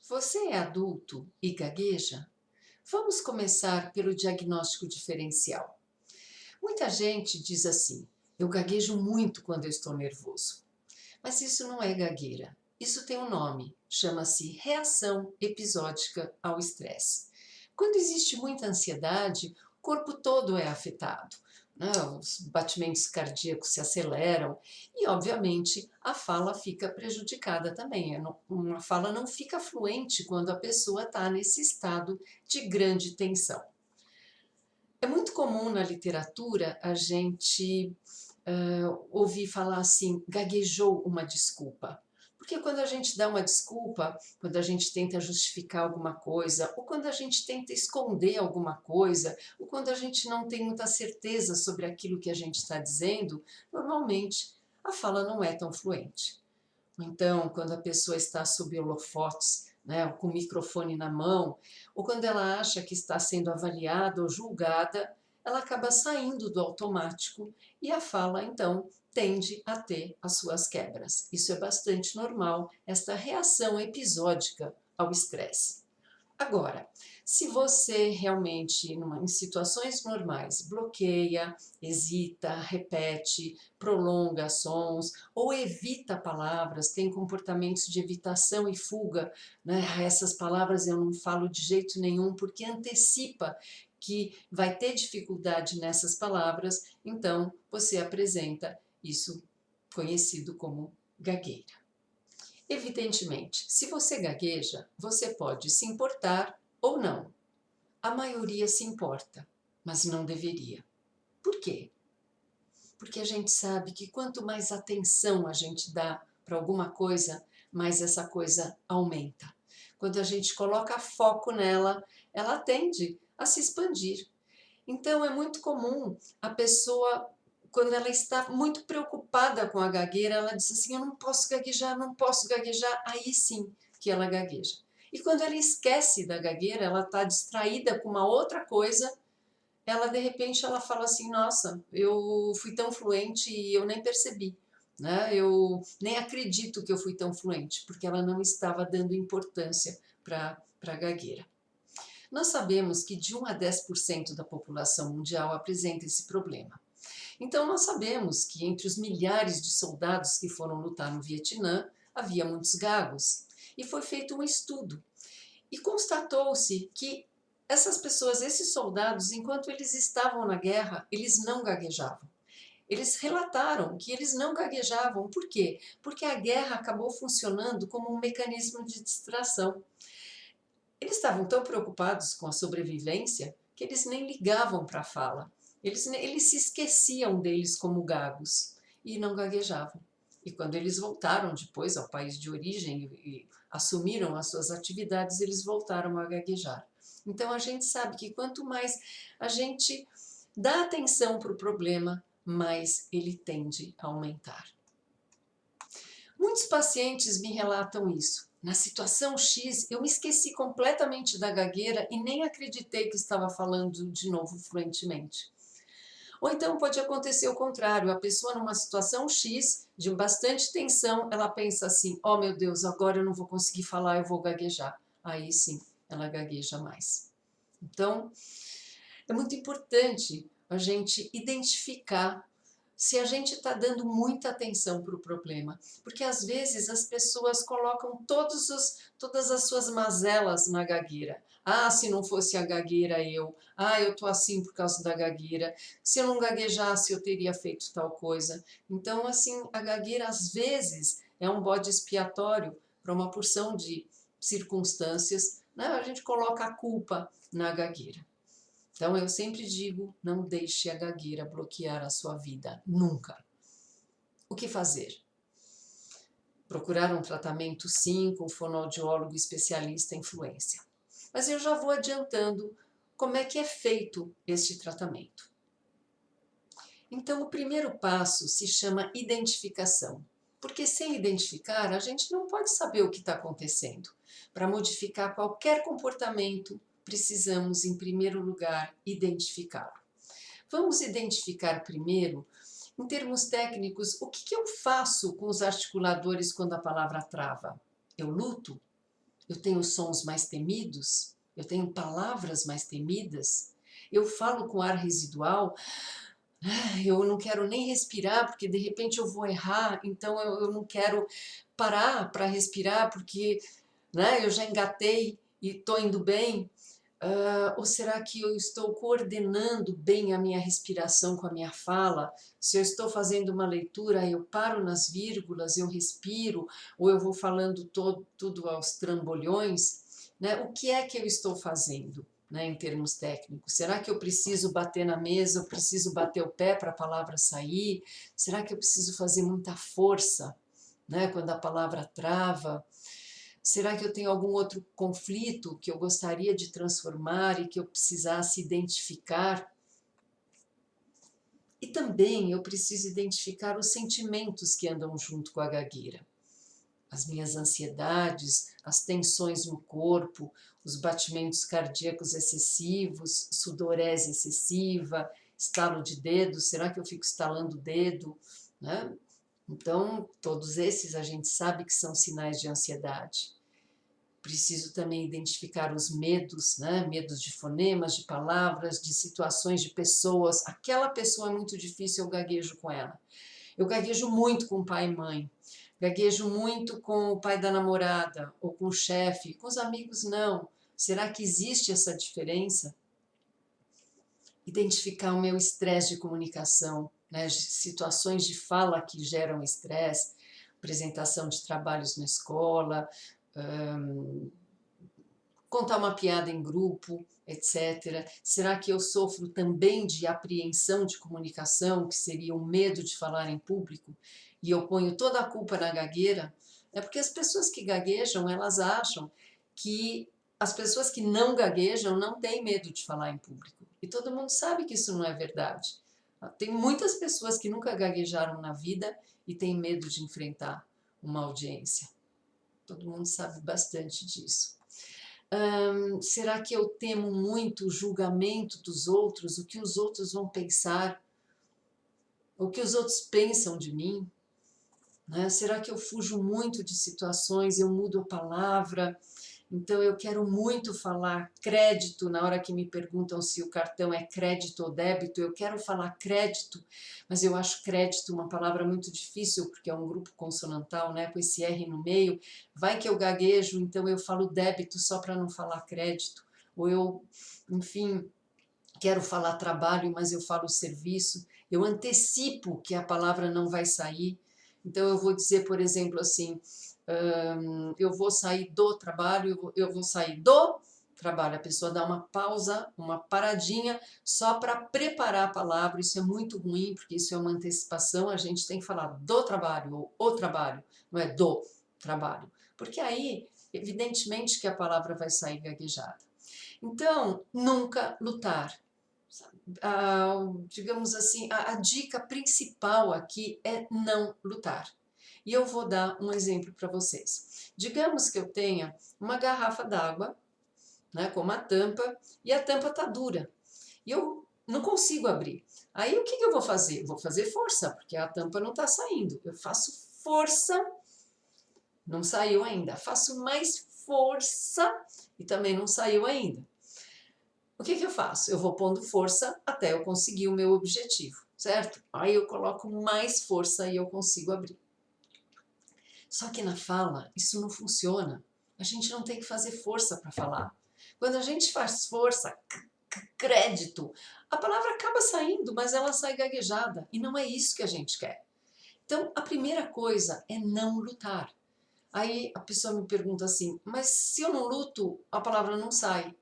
Você é adulto e gagueja? Vamos começar pelo diagnóstico diferencial. Muita gente diz assim: eu gaguejo muito quando eu estou nervoso. Mas isso não é gagueira. Isso tem um nome, chama-se reação episódica ao estresse. Quando existe muita ansiedade, o corpo todo é afetado, né? Os batimentos cardíacos se aceleram e, obviamente, a fala fica prejudicada também. Uma fala não fica fluente quando a pessoa está nesse estado de grande tensão. É muito comum na literatura a gente ouvir falar assim, gaguejou uma desculpa. Porque quando a gente dá uma desculpa, quando a gente tenta justificar alguma coisa, ou quando a gente tenta esconder alguma coisa, ou quando a gente não tem muita certeza sobre aquilo que a gente está dizendo, normalmente a fala não é tão fluente. Então, quando a pessoa está sob holofotes, né, com o microfone na mão, ou quando ela acha que está sendo avaliada ou julgada, ela acaba saindo do automático e a fala, então, tende a ter as suas quebras. Isso é bastante normal, esta reação episódica ao estresse. Agora, se você realmente, em situações normais, bloqueia, hesita, repete, prolonga sons ou evita palavras, tem comportamentos de evitação e fuga, né? Essas palavras eu não falo de jeito nenhum porque antecipa que vai ter dificuldade nessas palavras, então você apresenta isso conhecido como gagueira. Evidentemente, se você gagueja, você pode se importar ou não. A maioria se importa, mas não deveria. Por quê? Porque a gente sabe que quanto mais atenção a gente dá para alguma coisa, mais essa coisa aumenta. Quando a gente coloca foco nela, ela tende a se expandir. Então é muito comum a pessoa, quando ela está muito preocupada com a gagueira, ela diz assim: eu não posso gaguejar, não posso gaguejar. Aí sim que ela gagueja. E quando ela esquece da gagueira, ela está distraída com uma outra coisa, ela de repente ela fala assim: nossa, eu fui tão fluente e eu nem percebi. Né? Eu nem acredito que eu fui tão fluente, porque ela não estava dando importância para a gagueira. Nós sabemos que de 1 a 10% da população mundial apresenta esse problema. Então, nós sabemos que entre os milhares de soldados que foram lutar no Vietnã, havia muitos gagos. E foi feito um estudo. E constatou-se que essas pessoas, esses soldados, enquanto eles estavam na guerra, eles não gaguejavam. Eles relataram que eles não gaguejavam. Por quê? Porque a guerra acabou funcionando como um mecanismo de distração. Eles estavam tão preocupados com a sobrevivência que eles nem ligavam para a fala. Eles se esqueciam deles como gagos e não gaguejavam. E quando eles voltaram depois ao país de origem e assumiram as suas atividades, eles voltaram a gaguejar. Então a gente sabe que quanto mais a gente dá atenção para o problema, mais ele tende a aumentar. Muitos pacientes me relatam isso. Na situação X, eu me esqueci completamente da gagueira e nem acreditei que estava falando de novo fluentemente. Ou então pode acontecer o contrário, a pessoa numa situação X, de bastante tensão, ela pensa assim: oh meu Deus, agora eu não vou conseguir falar, eu vou gaguejar. Aí sim, ela gagueja mais. Então, é muito importante a gente identificar se a gente está dando muita atenção para o problema, porque às vezes as pessoas colocam todas as suas mazelas na gagueira. Ah, se não fosse a gagueira eu. Ah, eu estou assim por causa da gagueira. Se eu não gaguejasse eu teria feito tal coisa. Então, assim, a gagueira às vezes é um bode expiatório para uma porção de circunstâncias, né? A gente coloca a culpa na gagueira. Então eu sempre digo, não deixe a gagueira bloquear a sua vida, nunca. O que fazer? Procurar um tratamento sim, com fonoaudiólogo especialista em fluência. Mas eu já vou adiantando como é que é feito este tratamento. Então o primeiro passo se chama identificação, porque sem identificar a gente não pode saber o que está acontecendo. Para modificar qualquer comportamento, precisamos, em primeiro lugar, identificá-lo. Vamos identificar primeiro, em termos técnicos, o que eu faço com os articuladores quando a palavra trava? Eu luto? Eu tenho sons mais temidos? Eu tenho palavras mais temidas? Eu falo com ar residual? Eu não quero nem respirar porque de repente eu vou errar, então eu não quero parar para respirar porque, né, eu já engatei e estou indo bem. Ou será que eu estou coordenando bem a minha respiração com a minha fala? Se eu estou fazendo uma leitura, eu paro nas vírgulas, eu respiro, ou eu vou falando tudo aos trambolhões, né? O que é que eu estou fazendo, né, em termos técnicos? Será que eu preciso bater na mesa, eu preciso bater o pé para a palavra sair? Será que eu preciso fazer muita força, né, quando a palavra trava? Será que eu tenho algum outro conflito que eu gostaria de transformar e que eu precisasse identificar? E também eu preciso identificar os sentimentos que andam junto com a gagueira. As minhas ansiedades, as tensões no corpo, os batimentos cardíacos excessivos, sudorese excessiva, estalo de dedo, será que eu fico estalando o dedo, né? Então, todos esses a gente sabe que são sinais de ansiedade. Preciso também identificar os medos, né? Medos de fonemas, de palavras, de situações, de pessoas. Aquela pessoa é muito difícil, eu gaguejo com ela. Eu gaguejo muito com pai e mãe. Gaguejo muito com o pai da namorada, ou com o chefe. Com os amigos, não. Será que existe essa diferença? Identificar o meu estresse de comunicação, né? Situações de fala que geram estresse, apresentação de trabalhos na escola, contar uma piada em grupo, etc. Será que eu sofro também de apreensão de comunicação, que seria o medo de falar em público? E eu ponho toda a culpa na gagueira? É porque as pessoas que gaguejam, elas acham que as pessoas que não gaguejam não têm medo de falar em público. E todo mundo sabe que isso não é verdade. Tem muitas pessoas que nunca gaguejaram na vida e têm medo de enfrentar uma audiência. Todo mundo sabe bastante disso. Será que eu temo muito o julgamento dos outros, o que os outros vão pensar, o que os outros pensam de mim? Né? Será que eu fujo muito de situações, eu mudo a palavra? Então eu quero muito falar crédito na hora que me perguntam se o cartão é crédito ou débito. Eu quero falar crédito, mas eu acho crédito uma palavra muito difícil porque é um grupo consonantal, né, com esse R no meio. Vai que eu gaguejo, então eu falo débito só para não falar crédito. Ou eu, enfim, quero falar trabalho, mas eu falo serviço. Eu antecipo que a palavra não vai sair. Então eu vou dizer, por exemplo, assim, eu vou sair do trabalho, eu vou sair do trabalho. A pessoa dá uma pausa, uma paradinha, só para preparar a palavra. Isso é muito ruim, porque isso é uma antecipação. A gente tem que falar do trabalho ou o trabalho, não é do trabalho. Porque aí, evidentemente que a palavra vai sair gaguejada. Então, nunca lutar. Digamos assim, a dica principal aqui é não lutar. E eu vou dar um exemplo para vocês. Digamos que eu tenha uma garrafa d'água, né, com uma tampa, e a tampa está dura. E eu não consigo abrir. Aí o que eu vou fazer? Eu vou fazer força, porque a tampa não está saindo. Eu faço força, não saiu ainda. Faço mais força e também não saiu ainda. O que eu faço? Eu vou pondo força até eu conseguir o meu objetivo, certo? Aí eu coloco mais força e eu consigo abrir. Só que na fala, isso não funciona. A gente não tem que fazer força para falar. Quando a gente faz força, crédito, a palavra acaba saindo, mas ela sai gaguejada. E não é isso que a gente quer. Então, a primeira coisa é não lutar. Aí a pessoa me pergunta assim, mas se eu não luto, a palavra não sai.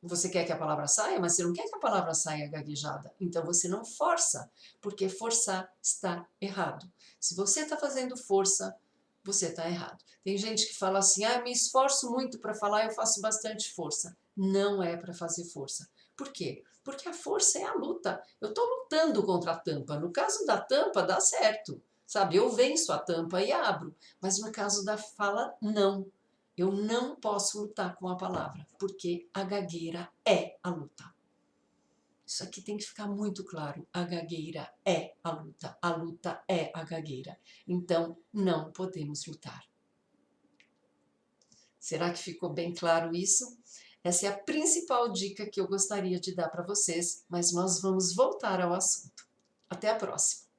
Você quer que a palavra saia, mas você não quer que a palavra saia gaguejada. Então você não força, porque forçar está errado. Se você está fazendo força, você está errado. Tem gente que fala assim, eu me esforço muito para falar, eu faço bastante força. Não é para fazer força. Por quê? Porque a força é a luta. Eu estou lutando contra a tampa. No caso da tampa, dá certo. Sabe, eu venço a tampa e abro. Mas no caso da fala, não. Eu não posso lutar com a palavra, porque a gagueira é a luta. Isso aqui tem que ficar muito claro. A gagueira é a luta é a gagueira. Então, não podemos lutar. Será que ficou bem claro isso? Essa é a principal dica que eu gostaria de dar para vocês, mas nós vamos voltar ao assunto. Até a próxima!